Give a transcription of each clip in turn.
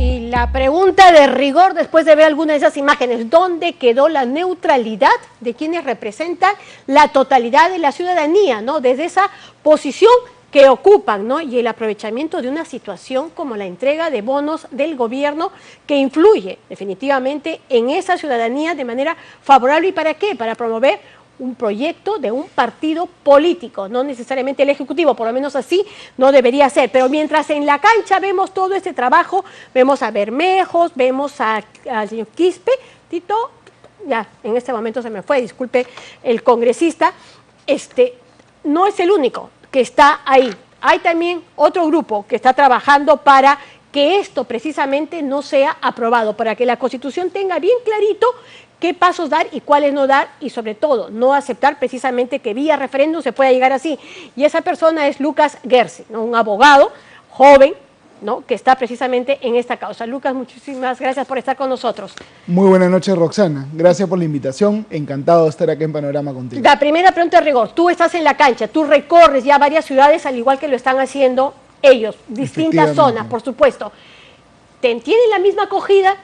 Y la pregunta de rigor, después de ver alguna de esas imágenes, ¿dónde quedó la neutralidad de quienes representan la totalidad de la ciudadanía, ¿no? Desde esa posición que ocupan, ¿no? Y el aprovechamiento de una situación como la entrega de bonos del gobierno que influye definitivamente en esa ciudadanía de manera favorable. ¿Y para qué? Para promover un proyecto de un partido político, no necesariamente el ejecutivo, por lo menos así no debería ser. Pero mientras en la cancha vemos todo este trabajo, vemos a Bermejos, vemos al señor Quispe, Tito, ya en este momento se me fue, disculpe, el congresista, no es el único que está ahí. Hay también otro grupo que está trabajando para que esto precisamente no sea aprobado, para que la Constitución tenga bien clarito qué pasos dar y cuáles no dar, y sobre todo no aceptar precisamente que vía referéndum se pueda llegar así. Y esa persona es Lucas Gersi, ¿no? Un abogado joven, ¿no? Que está precisamente en esta causa. Lucas, muchísimas gracias por estar con nosotros. Muy buenas noches, Roxana. Gracias por la invitación. Encantado de estar aquí en Panorama contigo. La primera pregunta de rigor. Tú estás en la cancha, tú recorres ya varias ciudades al igual que lo están haciendo ellos, distintas zonas, por supuesto. ¿Tienen la misma acogida?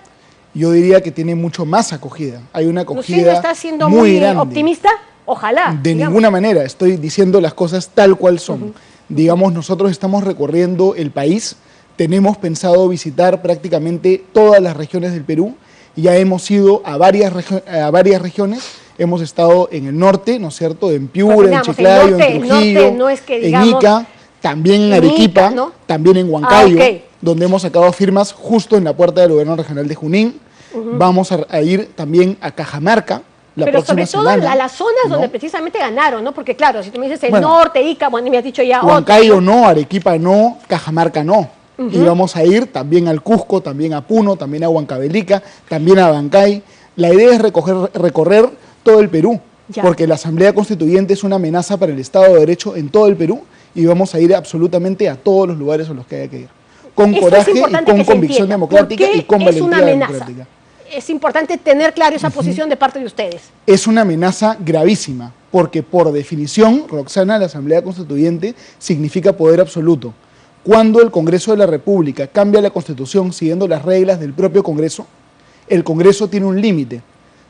Yo diría que tiene mucho más acogida. Hay una acogida ¿Usted no está siendo muy muy optimista? Ojalá. De ninguna manera. Estoy diciendo las cosas tal cual son. Digamos, nosotros estamos recorriendo el país. Tenemos pensado visitar prácticamente todas las regiones del Perú. Ya hemos ido a varias regiones. Hemos estado en el norte, ¿no es cierto? En Piura, en Chiclayo, en Trujillo, no es que, digamos, en Ica, también en Arequipa, ¿no? también en Huancayo, donde hemos sacado firmas justo en la puerta del Gobierno Regional de Junín. Vamos a ir también a Cajamarca la próxima semana. Pero sobre todo a las zonas, ¿no?, donde precisamente ganaron, ¿no? Porque claro, si tú me dices el norte, Ica, bueno, me has dicho ya Huancayo no, Arequipa no, Cajamarca no. Y vamos a ir también al Cusco, también a Puno, también a Huancavelica, también a Bancay. La idea es recorrer todo el Perú, porque la Asamblea Constituyente es una amenaza para el Estado de Derecho en todo el Perú, y vamos a ir absolutamente a todos los lugares a los que haya que ir. Con coraje y con convicción democrática y con valentía democrática. Es importante tener claro esa posición de parte de ustedes. Es una amenaza gravísima, porque por definición, Roxana, la Asamblea Constituyente significa poder absoluto. Cuando el Congreso de la República cambia la Constitución siguiendo las reglas del propio Congreso, el Congreso tiene un límite.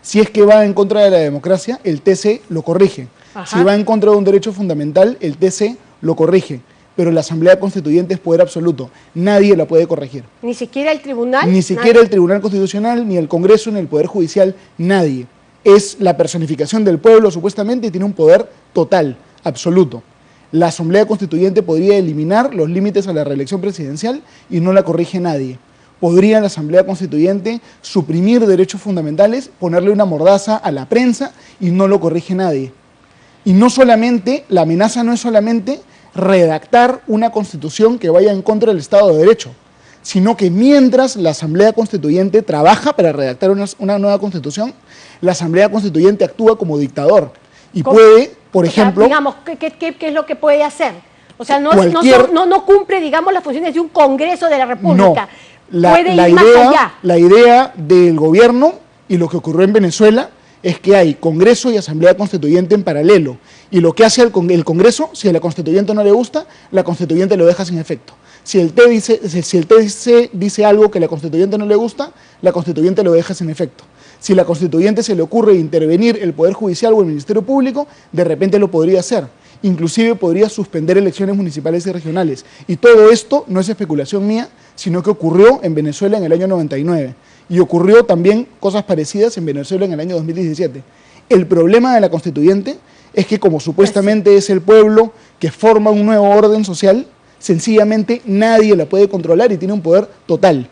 Si es que va en contra de la democracia, el TC lo corrige. Si va en contra de un derecho fundamental, el TC lo corrige. Pero la Asamblea Constituyente es poder absoluto. Nadie la puede corregir. ¿Ni siquiera el Tribunal? Ni siquiera el Tribunal Constitucional, ni el Congreso, ni el Poder Judicial, nadie. Es la personificación del pueblo, supuestamente, y tiene un poder total, absoluto. La Asamblea Constituyente podría eliminar los límites a la reelección presidencial y no la corrige nadie. Podría la Asamblea Constituyente suprimir derechos fundamentales, ponerle una mordaza a la prensa y no lo corrige nadie. Y no solamente, la amenaza no es solamente redactar una constitución que vaya en contra del Estado de Derecho, sino que mientras la Asamblea Constituyente trabaja para redactar una nueva constitución, la Asamblea Constituyente actúa como dictador y puede, por ejemplo... Digamos, ¿qué es lo que puede hacer? O sea, no cumple, digamos, las funciones de un Congreso de la República. No, la idea del gobierno y lo que ocurrió en Venezuela es que hay Congreso y Asamblea Constituyente en paralelo. Y lo que hace el Congreso, si a la Constituyente no le gusta, la Constituyente lo deja sin efecto. Si el TC dice algo que a la Constituyente no le gusta, la Constituyente lo deja sin efecto. Si a la Constituyente se le ocurre intervenir el Poder Judicial o el Ministerio Público, de repente lo podría hacer. Inclusive podría suspender elecciones municipales y regionales. Y todo esto no es especulación mía, sino que ocurrió en Venezuela en el año 99. Y ocurrió también cosas parecidas en Venezuela en el año 2017. El problema de la Constituyente es que como supuestamente es el pueblo que forma un nuevo orden social, sencillamente nadie la puede controlar y tiene un poder total.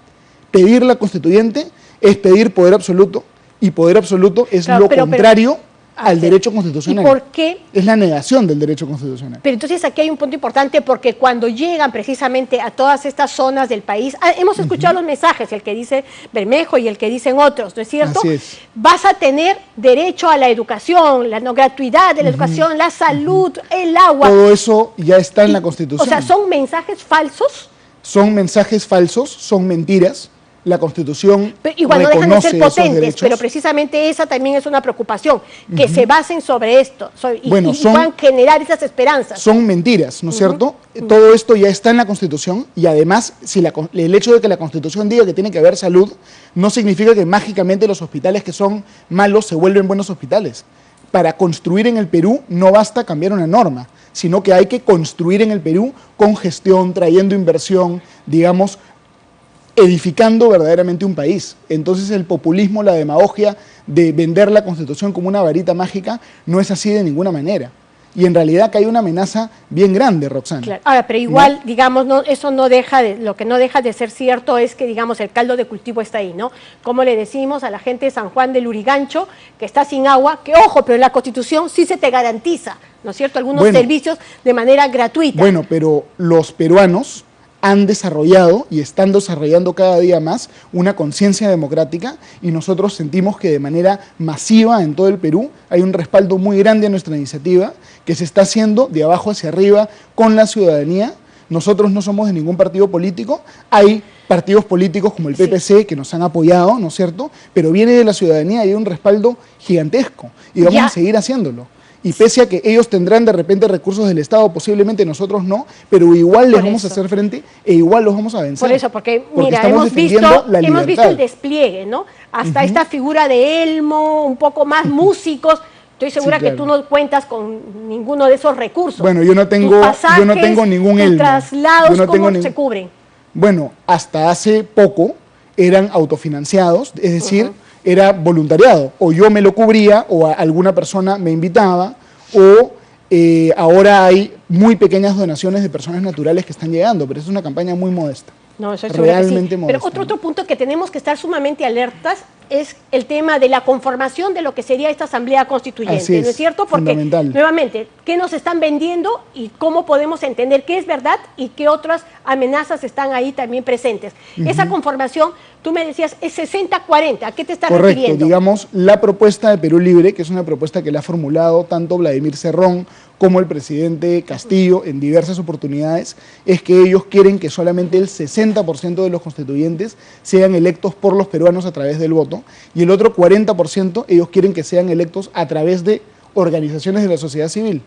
Pedir la Constituyente es pedir poder absoluto, y poder absoluto es lo contrario al derecho constitucional. ¿Y por qué? Es la negación del derecho constitucional. Pero entonces aquí hay un punto importante, porque cuando llegan precisamente a todas estas zonas del país, hemos escuchado los mensajes, el que dice Bermejo y el que dicen otros, ¿no es cierto? Así es. Vas a tener derecho a la educación, la no gratuidad de la educación, la salud, el agua. Todo eso ya está en la Constitución. O sea, ¿son mensajes falsos? Son mensajes falsos, son mentiras. la Constitución pero igual no dejan de ser potentes, pero derechos. Precisamente esa también es una preocupación, que se basen sobre esto y Son, puedan generar esas esperanzas. Son mentiras, ¿no es cierto? Todo esto ya está en la Constitución y además si el hecho de que la Constitución diga que tiene que haber salud no significa que mágicamente los hospitales que son malos se vuelven buenos hospitales. Para construir en el Perú no basta cambiar una norma, sino que hay que construir en el Perú con gestión, trayendo inversión, digamos, edificando verdaderamente un país. Entonces el populismo, la demagogia de vender la Constitución como una varita mágica no es así de ninguna manera. Y en realidad acá hay una amenaza bien grande, Roxana. Claro. Ahora, pero igual, ¿no? Digamos, no, eso no deja de, lo que no deja de ser cierto es que, digamos, el caldo de cultivo está ahí, ¿no? Como le decimos a la gente de San Juan del Lurigancho, que está sin agua, que ojo, pero en la Constitución sí se te garantiza, ¿no es cierto?, algunos servicios de manera gratuita. Bueno, pero los peruanos han desarrollado y están desarrollando cada día más una conciencia democrática y nosotros sentimos que de manera masiva en todo el Perú hay un respaldo muy grande a nuestra iniciativa que se está haciendo de abajo hacia arriba con la ciudadanía. Nosotros no somos de ningún partido político, hay partidos políticos como el PPC que nos han apoyado, ¿no es cierto?, pero viene de la ciudadanía y hay un respaldo gigantesco y vamos a seguir haciéndolo. Y pese a que ellos tendrán de repente recursos del Estado, posiblemente nosotros no, pero igual les vamos a hacer frente e igual los vamos a vencer. Por eso, porque mira, hemos visto el despliegue, ¿no? Hasta esta figura de Elmo, un poco más músicos. Estoy segura que tú no cuentas con ninguno de esos recursos. Bueno, yo no tengo ningún Elmo. Traslados, ¿cómo se cubren? Bueno, hasta hace poco eran autofinanciados, es decir, era voluntariado, o yo me lo cubría, o alguna persona me invitaba, o ahora hay muy pequeñas donaciones de personas naturales que están llegando, pero es una campaña muy modesta. No, eso es realmente modesta. Pero otro punto que tenemos que estar sumamente alertas es el tema de la conformación de lo que sería esta Asamblea Constituyente, ¿no es cierto? Porque, nuevamente, ¿qué nos están vendiendo y cómo podemos entender qué es verdad y qué otras amenazas están ahí también presentes? Esa conformación, tú me decías, es 60-40, ¿a qué te estás refiriendo? Correcto, digamos, la propuesta de Perú Libre, que es una propuesta que le ha formulado tanto Vladimir Cerrón como el presidente Castillo en diversas oportunidades, es que ellos quieren que solamente el 60% de los constituyentes sean electos por los peruanos a través del voto, y el otro 40% ellos quieren que sean electos a través de organizaciones de la sociedad civil,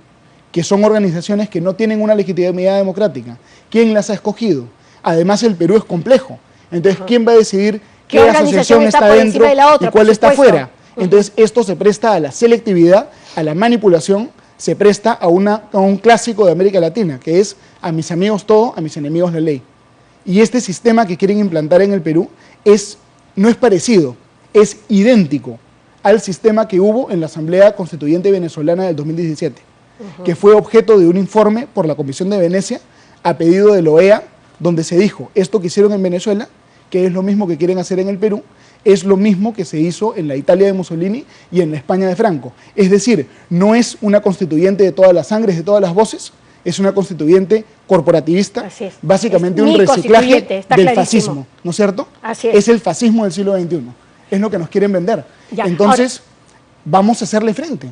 que son organizaciones que no tienen una legitimidad democrática. ¿Quién las ha escogido? Además, el Perú es complejo. Entonces, ¿quién va a decidir qué asociación está dentro y cuál está fuera? Entonces, esto se presta a la selectividad, a la manipulación, se presta a un clásico de América Latina, que es a mis amigos todo, a mis enemigos la ley. Y este sistema que quieren implantar en el Perú no es parecido, es idéntico al sistema que hubo en la Asamblea Constituyente Venezolana del 2017, que fue objeto de un informe por la Comisión de Venecia a pedido de la OEA, donde se dijo, esto que hicieron en Venezuela, que es lo mismo que quieren hacer en el Perú, es lo mismo que se hizo en la Italia de Mussolini y en la España de Franco. Es decir, no es una constituyente de todas las sangres, de todas las voces, es una constituyente corporativista, básicamente un reciclaje del fascismo, ¿no es cierto? Así es. Es el fascismo del siglo XXI, es lo que nos quieren vender. Entonces, vamos a hacerle frente.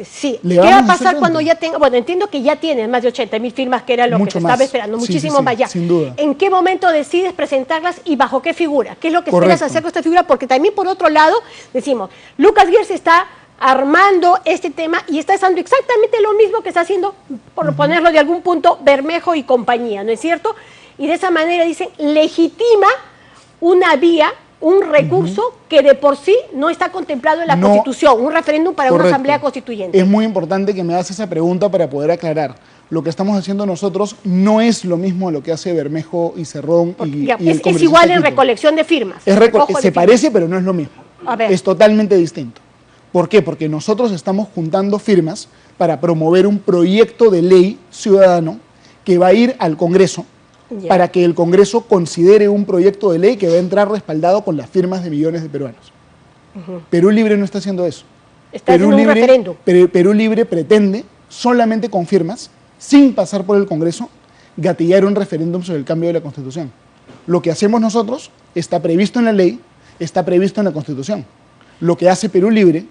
Sí. ¿Qué va a pasar cuando ya tenga? Bueno, entiendo que ya tienes más de 80.000 firmas, que era lo que te estaba esperando, muchísimo más allá. Sin duda. ¿En qué momento decides presentarlas y bajo qué figura? ¿Qué es lo que esperas hacer con esta figura? Porque también, por otro lado, decimos, Lucas Girls está armando este tema y está haciendo exactamente lo mismo que está haciendo, por ponerlo de algún punto, Bermejo y compañía, ¿no es cierto? Y de esa manera, dicen, legitima una vía, un recurso que de por sí no está contemplado en la Constitución, un referéndum para una asamblea constituyente. Es muy importante que me hagas esa pregunta para poder aclarar. Lo que estamos haciendo nosotros no es lo mismo a lo que hace Bermejo y Cerrón es igual en recolección de firmas. Se parece, pero no es lo mismo. Es totalmente distinto. ¿Por qué? Porque nosotros estamos juntando firmas para promover un proyecto de ley ciudadano que va a ir al Congreso, para que el Congreso considere un proyecto de ley que va a entrar respaldado con las firmas de millones de peruanos. Perú Libre no está haciendo eso. Está haciendo un referéndum. Perú Libre pretende, solamente con firmas, sin pasar por el Congreso, gatillar un referéndum sobre el cambio de la Constitución. Lo que hacemos nosotros está previsto en la ley, está previsto en la Constitución. Lo que hace Perú Libre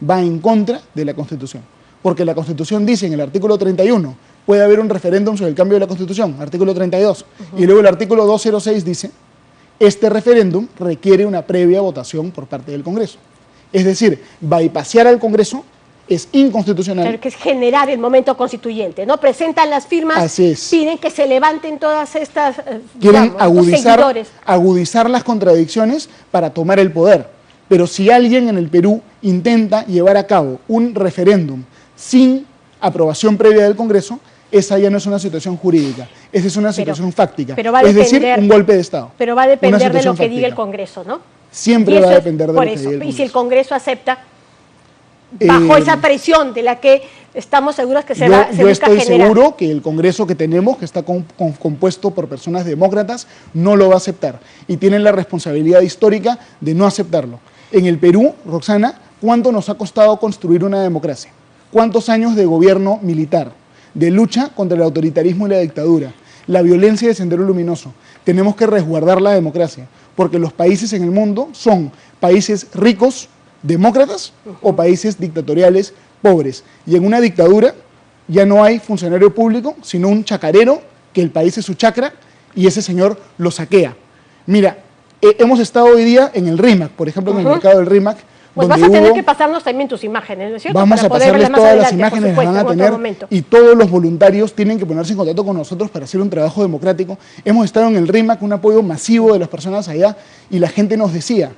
va en contra de la Constitución, porque la Constitución dice en el artículo 31, puede haber un referéndum sobre el cambio de la Constitución, artículo 32, y luego el artículo 206 dice Este referéndum requiere una previa votación por parte del Congreso. Es decir, bypassear al Congreso es inconstitucional. Claro, que es generar el momento constituyente, ¿no? Presentan las firmas, piden que se levanten todas estas, quieren agudizar las contradicciones para tomar el poder. Pero si alguien en el Perú intenta llevar a cabo un referéndum sin aprobación previa del Congreso, esa ya no es una situación jurídica, esa es una situación fáctica, es decir, un golpe de Estado. Pero va a depender de lo que diga el Congreso, ¿no? Siempre va a depender de lo que diga el Congreso. Y si el Congreso acepta, bajo esa presión de la que estamos seguros que se busca generar. Yo estoy seguro que el Congreso que tenemos, que está compuesto por personas demócratas, no lo va a aceptar. Y tienen la responsabilidad histórica de no aceptarlo. En el Perú, Roxana, ¿cuánto nos ha costado construir una democracia? ¿Cuántos años de gobierno militar, de lucha contra el autoritarismo y la dictadura, la violencia de Sendero Luminoso? Tenemos que resguardar la democracia, porque los países en el mundo son países ricos, demócratas, o países dictatoriales, pobres. Y en una dictadura ya no hay funcionario público, sino un chacarero, que el país es su chacra, y ese señor lo saquea. Mira, hemos estado hoy día en el RIMAC, por ejemplo, en el mercado del RIMAC. Pues vas a tener que pasarnos también tus imágenes, ¿no es cierto? Vamos a pasarles todas las imágenes, las van a tener, y todos los voluntarios tienen que ponerse en contacto con nosotros para hacer un trabajo democrático. Hemos estado en el RIMAC, un apoyo masivo de las personas allá, y la gente nos decía,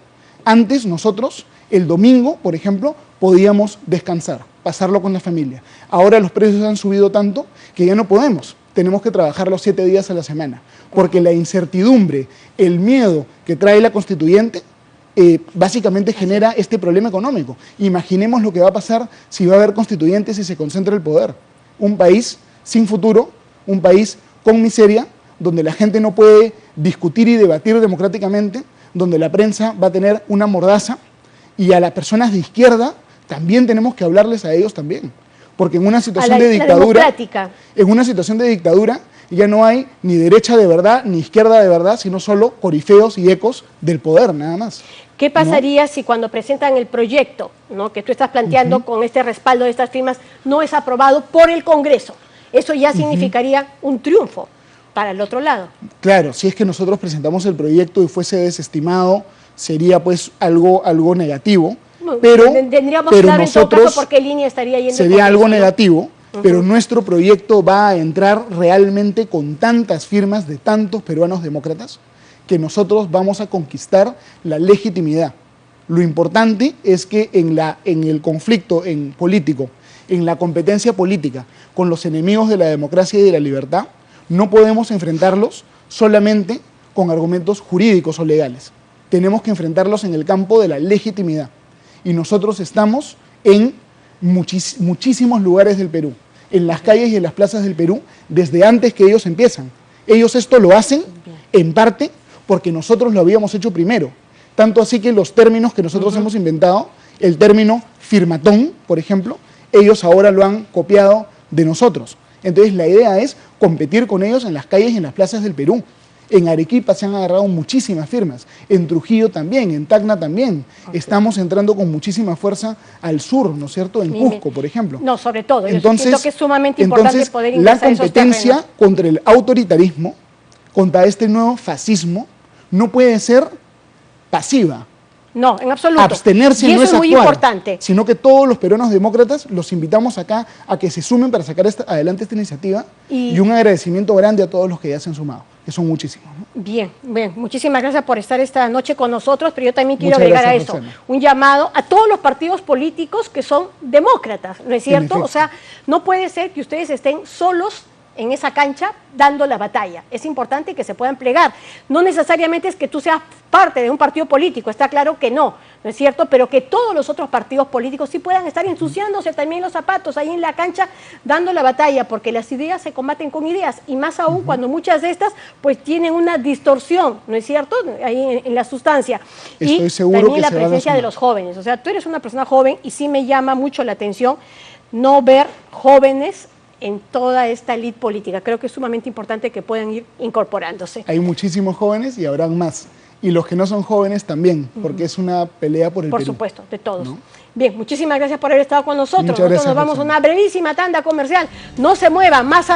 antes nosotros, el domingo, por ejemplo, podíamos descansar, pasarlo con la familia. Ahora los precios han subido tanto que ya no podemos. Tenemos que trabajar los 7 días a la semana, porque la incertidumbre, el miedo que trae la constituyente, básicamente genera este problema económico. Imaginemos lo que va a pasar si va a haber constituyentes y se concentra el poder. Un país sin futuro, un país con miseria, donde la gente no puede discutir y debatir democráticamente, donde la prensa va a tener una mordaza, y a las personas de izquierda también tenemos que hablarles a ellos también. Porque en una situación de dictadura, ya no hay ni derecha de verdad ni izquierda de verdad, sino solo corifeos y ecos del poder, nada más. ¿Qué pasaría si cuando presentan el proyecto, ¿no?, que tú estás planteando con este respaldo de estas firmas, no es aprobado por el Congreso? Eso ya significaría un triunfo para el otro lado. Claro, si es que nosotros presentamos el proyecto y fuese desestimado, sería pues algo negativo. Pero claro, nosotros, ¿por qué línea estaría yendo? Sería algo negativo, pero nuestro proyecto va a entrar realmente con tantas firmas de tantos peruanos demócratas que nosotros vamos a conquistar la legitimidad. Lo importante es que en el conflicto político, en la competencia política con los enemigos de la democracia y de la libertad, no podemos enfrentarlos solamente con argumentos jurídicos o legales. Tenemos que enfrentarlos en el campo de la legitimidad. Y nosotros estamos en muchísimos lugares del Perú, en las calles y en las plazas del Perú, desde antes que ellos empiezan. Ellos esto lo hacen, en parte, porque nosotros lo habíamos hecho primero. Tanto así que los términos que nosotros hemos inventado, el término firmatón, por ejemplo, ellos ahora lo han copiado de nosotros. Entonces la idea es competir con ellos en las calles y en las plazas del Perú. En Arequipa se han agarrado muchísimas firmas, en Trujillo también, en Tacna también. Estamos entrando con muchísima fuerza al sur, ¿no es cierto? En Cusco, por ejemplo. No, sobre todo. Entonces, yo siento que es sumamente importante poder ingresar la competencia contra el autoritarismo, contra este nuevo fascismo, no puede ser pasiva. No, en absoluto. Abstenerse no es muy actuar, importante. Sino que todos los peruanos demócratas los invitamos acá a que se sumen para sacar adelante esta iniciativa, y un agradecimiento grande a todos los que ya se han sumado, que son muchísimos, ¿no? Bien, muchísimas gracias por estar esta noche con nosotros, pero yo también quiero agregar a eso un llamado a todos los partidos políticos que son demócratas, ¿no es cierto? O sea, no puede ser que ustedes estén solos en esa cancha dando la batalla. Es importante que se puedan plegar. No necesariamente es que tú seas parte de un partido político, está claro que no, ¿no es cierto? Pero que todos los otros partidos políticos sí puedan estar ensuciándose también los zapatos ahí en la cancha dando la batalla, porque las ideas se combaten con ideas, y más aún cuando muchas de estas pues tienen una distorsión, ¿no es cierto?, ahí en la sustancia. Estoy seguro también que la presencia de los jóvenes. O sea, tú eres una persona joven y sí me llama mucho la atención no ver jóvenes en toda esta élite política. Creo que es sumamente importante que puedan ir incorporándose. Hay muchísimos jóvenes y habrán más. Y los que no son jóvenes también, porque es una pelea por el Perú. Por supuesto, de todos. ¿No? Bien, muchísimas gracias por haber estado con nosotros. Nosotros nos vamos a una brevísima tanda comercial. No se mueva, más adelante.